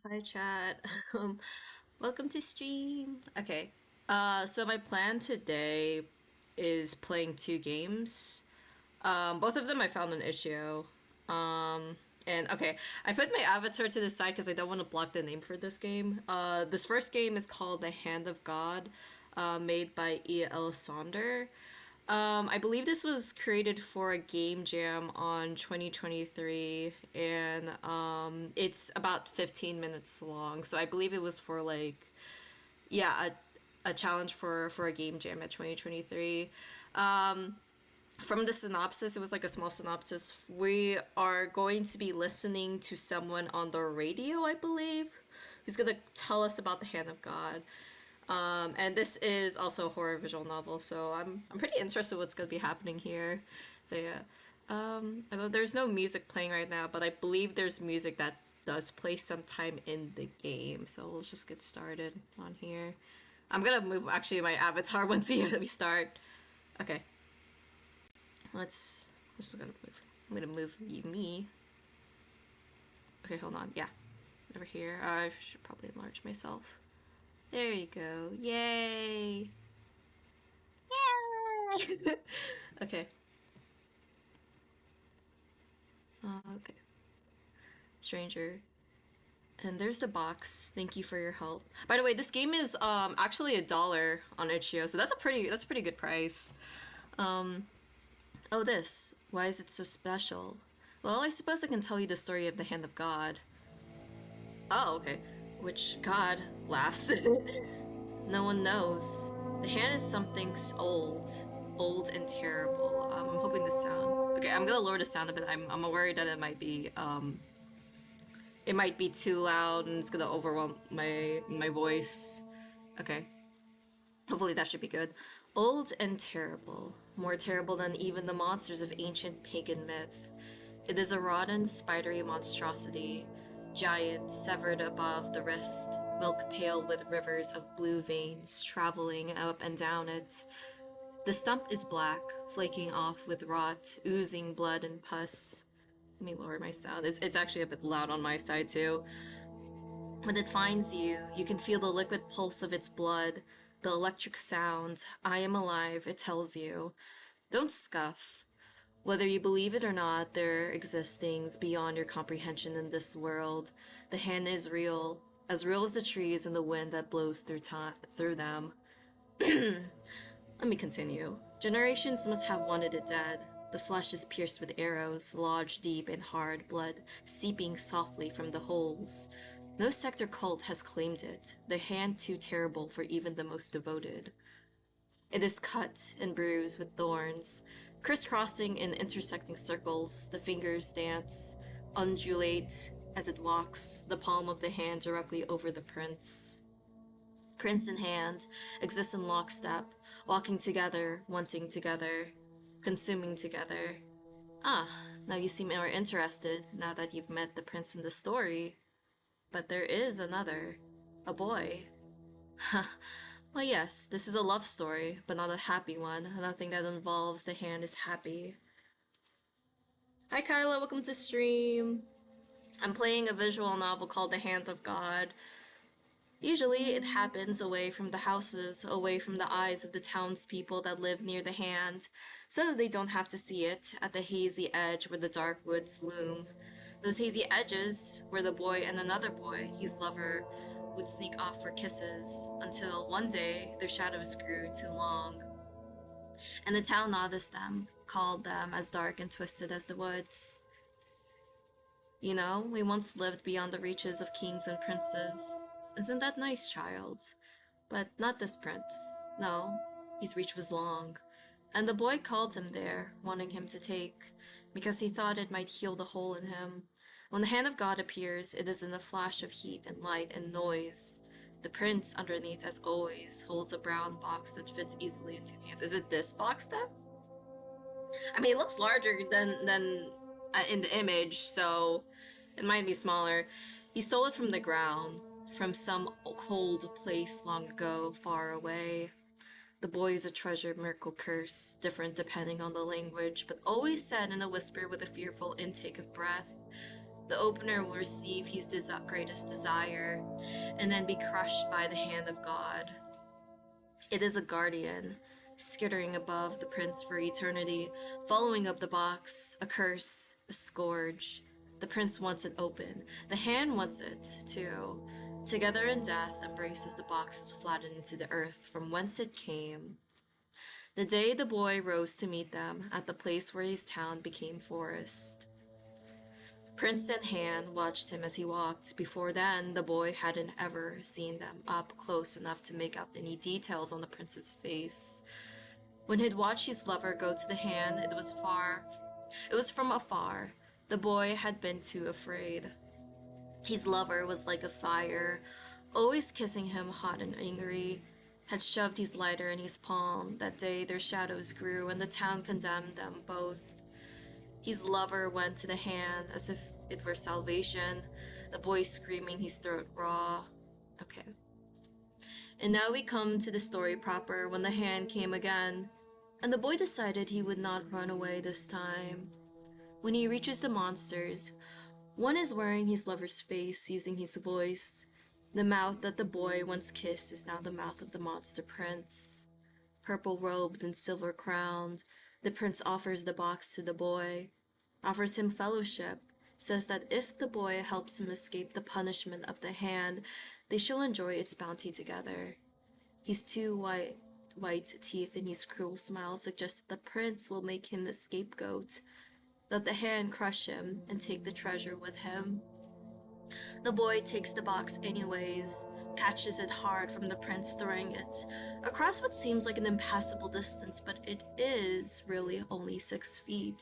Hi chat. Welcome to stream. Okay. So my plan today is playing two games. Both of them I found on itch.io. And okay, I put my avatar to the side because I don't want to block the name for this game. This first game is called The Hand of God, made by Sonder. I believe this was created for a game jam on 2023, and it's about 15 minutes long. So I believe it was for like, yeah, a challenge for a game jam at 2023. From the synopsis, it was like a small synopsis. We are going to be listening to someone on the radio, I believe, who's gonna tell us about the hand of God. And this is also a horror visual novel, so I'm pretty interested what's gonna be happening here. So yeah, I know there's no music playing right now, but I believe there's music that does play sometime in the game. So let's just get started on here. I'm gonna move actually my avatar once we start. Okay, let's gonna move. I'm gonna move me. Okay, hold on. Yeah, over here. I should probably enlarge myself. There you go. Yay! Yay! Okay. Okay. Stranger. And there's the box. Thank you for your help. By the way, this game is actually $1 on itch.io, so that's a pretty good price. Oh, this. Why is it so special? Well, I suppose I can tell you the story of the Hand of God. Oh, okay. Which God laughs. No one knows. The hand is something old and terrible. I'm hoping the sound. Okay, I'm gonna lower the sound a bit. I'm worried that it might be too loud and it's gonna overwhelm my voice. Okay, hopefully that should be good. Old and terrible, more terrible than even the monsters of ancient pagan myth. It is a rotten, spidery monstrosity, giant, severed above the wrist, milk pale with rivers of blue veins traveling up and down it. The stump is black, flaking off with rot, oozing blood and pus. Let me lower my sound. It's actually a bit loud on my side too. When it finds you, you can feel the liquid pulse of its blood, the electric sound. I am alive, it tells you. Don't scuff. Whether you believe it or not, there exist things beyond your comprehension in this world. The hand is real as the trees and the wind that blows through them. Let me continue. Generations must have wanted it dead. The flesh is pierced with arrows, lodged deep in hard blood, seeping softly from the holes. No sect or cult has claimed it, the hand too terrible for even the most devoted. It is cut and bruised with thorns, crisscrossing in intersecting circles. The fingers dance, undulate as it walks, the palm of the hand directly over the prints. Prince in hand, exist in lockstep, walking together, wanting together, consuming together. Ah, now you seem more interested, now that you've met the prince in the story. But there is another. A boy. Well, yes, this is a love story, but not a happy one. Nothing that involves the hand is happy. Hi Kyla, welcome to stream. I'm playing a visual novel called The Hand of God. Usually it happens away from the houses, away from the eyes of the townspeople that live near the hand, so they don't have to see it at the hazy edge where the dark woods loom. Those hazy edges where the boy and another boy, his lover, would sneak off for kisses, until one day their shadows grew too long, and the town noticed them, called them as dark and twisted as the woods. You know, we once lived beyond the reaches of kings and princes. Isn't that nice, child? But not this prince. No, his reach was long. And the boy called him there, wanting him to take, because he thought it might heal the hole in him. When the hand of God appears, it is in a flash of heat and light and noise. The prince, underneath as always, holds a brown box that fits easily into hands. Is it this box then? I mean, it looks larger than in the image, so it might be smaller. He stole it from the ground, from some cold place long ago, far away. The boy is a treasure, miracle curse, different depending on the language, but always said in a whisper with a fearful intake of breath. The opener will receive his greatest desire, and then be crushed by the hand of God. It is a guardian, skittering above the prince for eternity, following up the box, a curse, a scourge. The prince wants it open. The hand wants it, too. Together in death, embraces the box is flattened into the earth from whence it came. The day the boy rose to meet them, at the place where his town became forest. Prince and hand watched him as he walked. Before then, the boy hadn't ever seen them up close enough to make out any details on the prince's face. When he'd watched his lover go to the hand, it was from afar. The boy had been too afraid. His lover was like a fire, always kissing him hot and angry, had shoved his lighter in his palm. That day their shadows grew, and the town condemned them both. His lover went to the hand as if it were salvation, the boy screaming, his throat raw. Okay. And now we come to the story proper, when the hand came again, and the boy decided he would not run away this time. When he reaches the monsters, one is wearing his lover's face, using his voice. The mouth that the boy once kissed is now the mouth of the monster prince. Purple robed and silver crowned, the prince offers the box to the boy, offers him fellowship, says that if the boy helps him escape the punishment of the hand, they shall enjoy its bounty together. His two white teeth and his cruel smile suggest that the prince will make him the scapegoat, let the hand crush him and take the treasure with him. The boy takes the box anyways, catches it hard from the prince throwing it across what seems like an impassable distance, but it is really only 6 feet.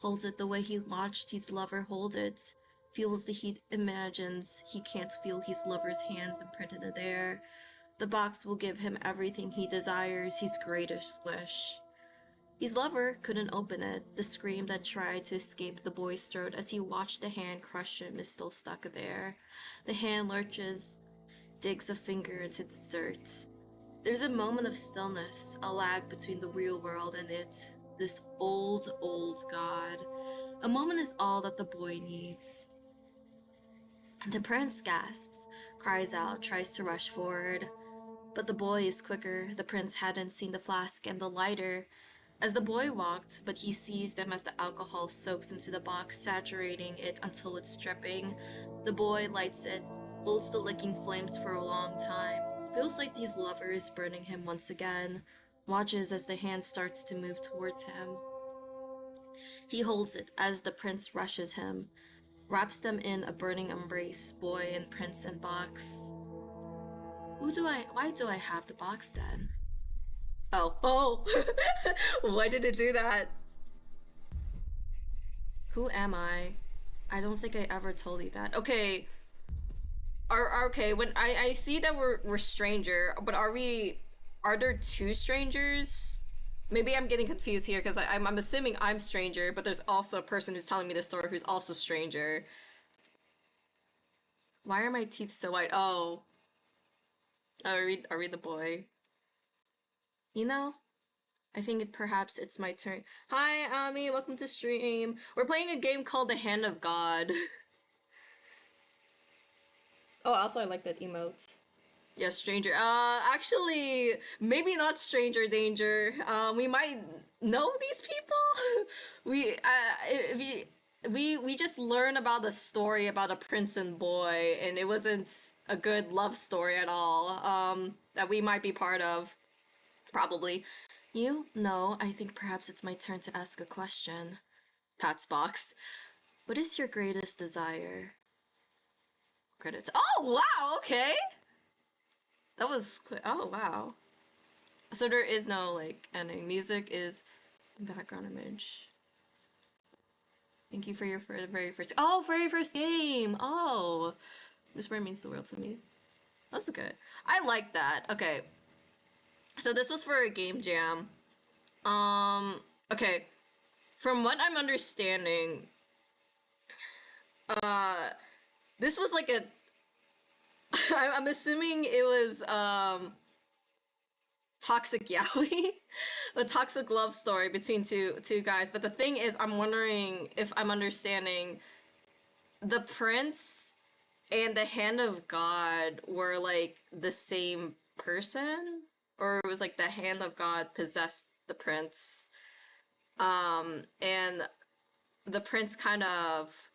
Holds it the way he watched his lover hold it, feels the heat, imagines he can't feel his lover's hands imprinted in there. The box will give him everything he desires, his greatest wish. His lover couldn't open it. The scream that tried to escape the boy's throat as he watched the hand crush him is still stuck there. The hand lurches, digs a finger into the dirt. There's a moment of stillness, a lag between the real world and it. This old, old God. A moment is all that the boy needs. The prince gasps, cries out, tries to rush forward. But the boy is quicker. The prince hadn't seen the flask and the lighter as the boy walked, but he sees them as the alcohol soaks into the box, saturating it until it's dripping. The boy lights it, holds the licking flames for a long time, feels like his lover is burning him once again, watches as the hand starts to move towards him. He holds it as the prince rushes him, wraps them in a burning embrace, boy and prince and box. Why do I have the box then? Oh, why did it do that? Who am I? I don't think I ever told you that. Okay. Okay, when I see that we're stranger, but are there 2 strangers? Maybe I'm getting confused here because I'm assuming I'm stranger, but there's also a person who's telling me the story who's also stranger. Why are my teeth so white? Oh. I read the boy. You know, I think perhaps it's my turn. Hi, Ami, welcome to stream. We're playing a game called The Hand of God. Oh, also I like that emote. Yeah, stranger. Actually, maybe not stranger danger. We might know these people. We just learned about the story about a prince and boy, and it wasn't a good love story at all. That we might be part of, probably. You? No, I think perhaps it's my turn to ask a question. Pat's box. What is your greatest desire? Credits. Oh, wow, okay! That was quick. Oh, wow. So there is no, like, ending. Music is background image. Thank you for your very first... Oh, very first game! Oh! This word means the world to me. That's good. I like that. Okay. So this was for a game jam. Okay. From what I'm understanding, this was like a... I'm assuming it was, toxic yaoi, a toxic love story between two guys. But the thing is, I'm wondering if I'm understanding the prince and the hand of God were like the same person, or it was like the hand of God possessed the prince. And the prince kind of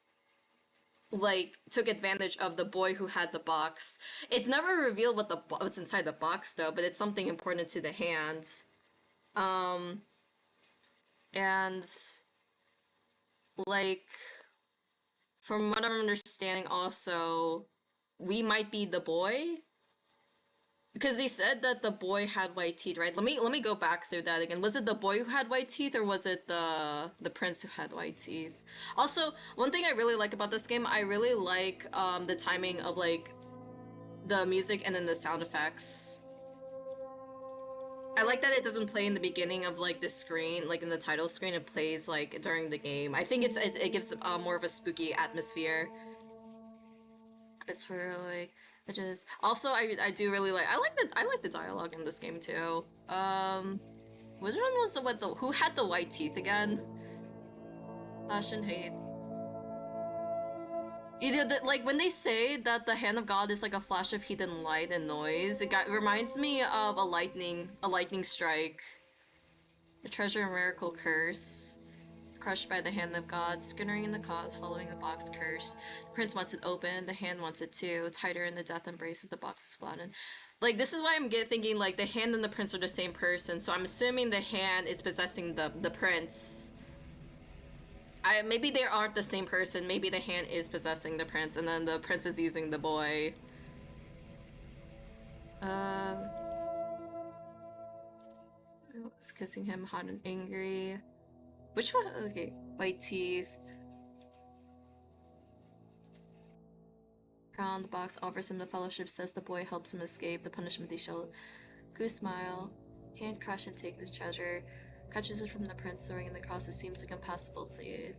like took advantage of the boy who had the box. It's never revealed what's inside the box though, but it's something important to the hand. Um, and like from what I'm understanding, also we might be the boy because they said that the boy had white teeth, right? Let me go back through that again. Was it the boy who had white teeth, or was it the prince who had white teeth? Also, one thing I really like about this game, I really like the timing of like the music and then the sound effects. I like that it doesn't play in the beginning of like the screen, like in the title screen. It plays like during the game. I think it gives more of a spooky atmosphere. It's for like it just also I do really like I like the dialogue in this game too. Which one was the what the who had the white teeth again? Fashion hate. Either like when they say that the hand of God is like a flash of heat and light and noise, it reminds me of a lightning strike, a treasure and miracle curse, crushed by the hand of God, skittering in the cause, following the box curse. The prince wants it open, the hand wants it too, tighter in the death embraces, the box is flattened. Like, this is why I'm thinking, like, the hand and the prince are the same person, so I'm assuming the hand is possessing the prince. Maybe they aren't the same person, maybe the hand is possessing the prince, and then the prince is using the boy. Um... was kissing him, hot and angry. Which one? Okay, white teeth. Crown, the box offers him the fellowship, says the boy helps him escape the punishment they shall. Goose smile, hand crush and take the treasure, catches it from the prince soaring in the cross, it seems like impassable fate.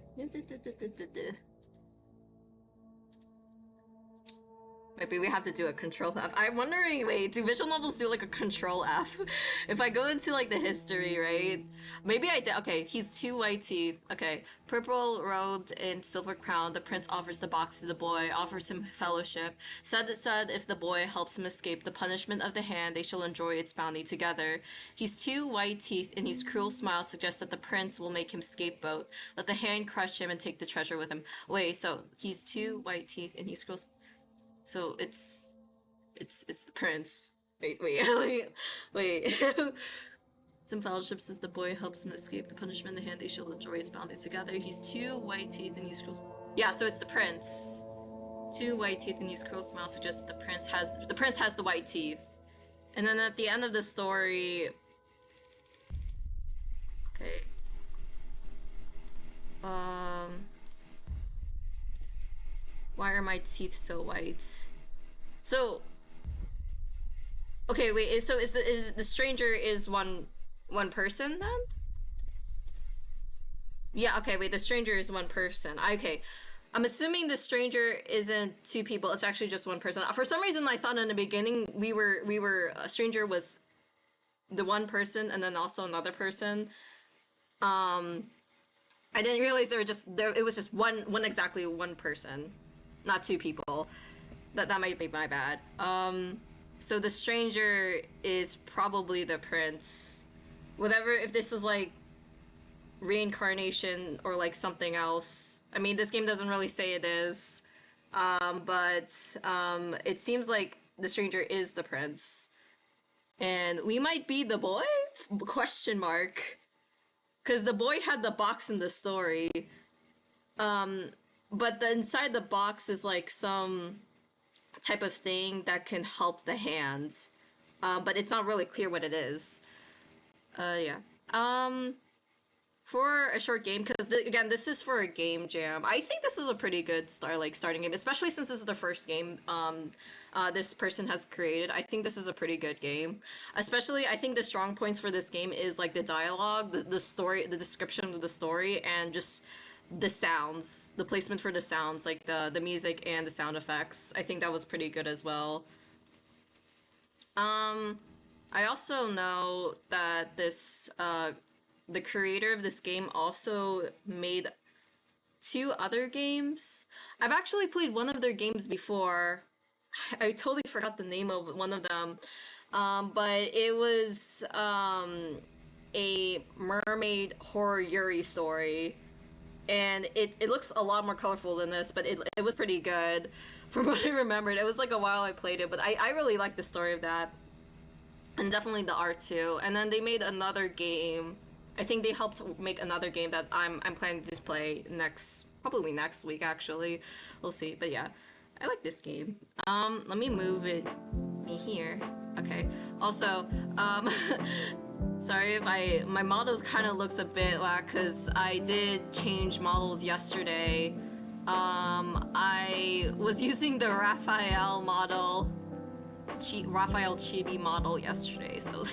Maybe we have to do a control F. I'm wondering, wait, do visual novels do like a control F? If I go into like the history, right? Maybe I did. Okay, he's two white teeth. Okay, purple robed and silver crowned. The prince offers the box to the boy, offers him fellowship. Said if the boy helps him escape the punishment of the hand, they shall enjoy its bounty together. He's two white teeth, and his cruel smile suggests that the prince will make him scapegoat. Let the hand crush him and take the treasure with him. Wait, so he's two white teeth, and he's cruel. So it's the prince. Wait. Some fellowship says the boy helps him escape the punishment in the hand. They shall enjoy its bounty together. He's two white teeth and he's cruel. Yeah, so it's the prince. Two white teeth and his cruel smile suggests that the prince has the white teeth. And then at the end of the story, okay. Why are my teeth so white? So, okay, wait. So is the stranger is one person then? Yeah. Okay. Wait. The stranger is one person. Okay. I'm assuming the stranger isn't two people. It's actually just one person. For some reason, I thought in the beginning a stranger was the one person and then also another person. I didn't realize it was just exactly one person, not two people. That might be my bad. So the stranger is probably the prince. Whatever, if this is like reincarnation or like something else. I mean, this game doesn't really say it is. But it seems like the stranger is the prince. And we might be the boy? Question mark. Because the boy had the box in the story. But the inside the box is like some type of thing that can help the hand. But it's not really clear what it is. Yeah. For a short game, because again, this is for a game jam. I think this is a pretty good starting game, especially since this is the first game this person has created. I think this is a pretty good game. Especially, I think the strong points for this game is like the dialogue, the story, the description of the story, and just the sounds, the placement for the sounds, like the music and the sound effects. I think that was pretty good as well. I also know that the creator of this game also made two other games. I've actually played one of their games before. I totally forgot the name of one of them. But it was a mermaid horror Yuri story. And it looks a lot more colorful than this, but it was pretty good. From what I remembered, it was like a while I played it, but I really liked the story of that. And definitely the art too. And then they made another game. I think they helped make another game that I'm planning to play probably next week actually. We'll see. But yeah, I like this game. Let me move it me here. Okay. Also, sorry if my models kind of looks a bit whack because I did change models yesterday. I was using the Raphael Chibi model yesterday, so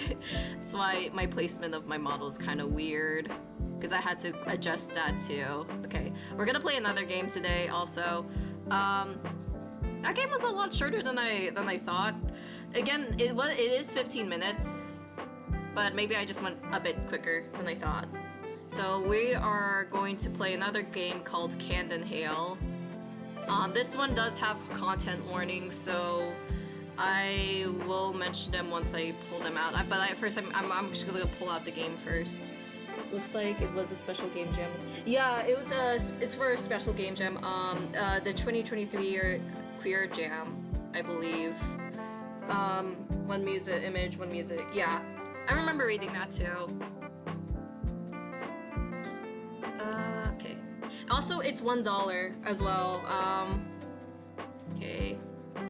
that's why my placement of my model is kind of weird because I had to adjust that too. Okay, we're gonna play another game today also. That game was a lot shorter than I thought. Again, it is 15 minutes, but maybe I just went a bit quicker than I thought. So we are going to play another game called Canned and Hail. This one does have content warnings, so I will mention them once I pull them out. First I'm just gonna pull out the game first. Looks like it was a special game jam. Yeah, it's for a special game jam. The 2023 year queer jam, I believe. One music image, one music. Yeah, I remember reading that too. Okay. Also, it's $1 as well. Okay.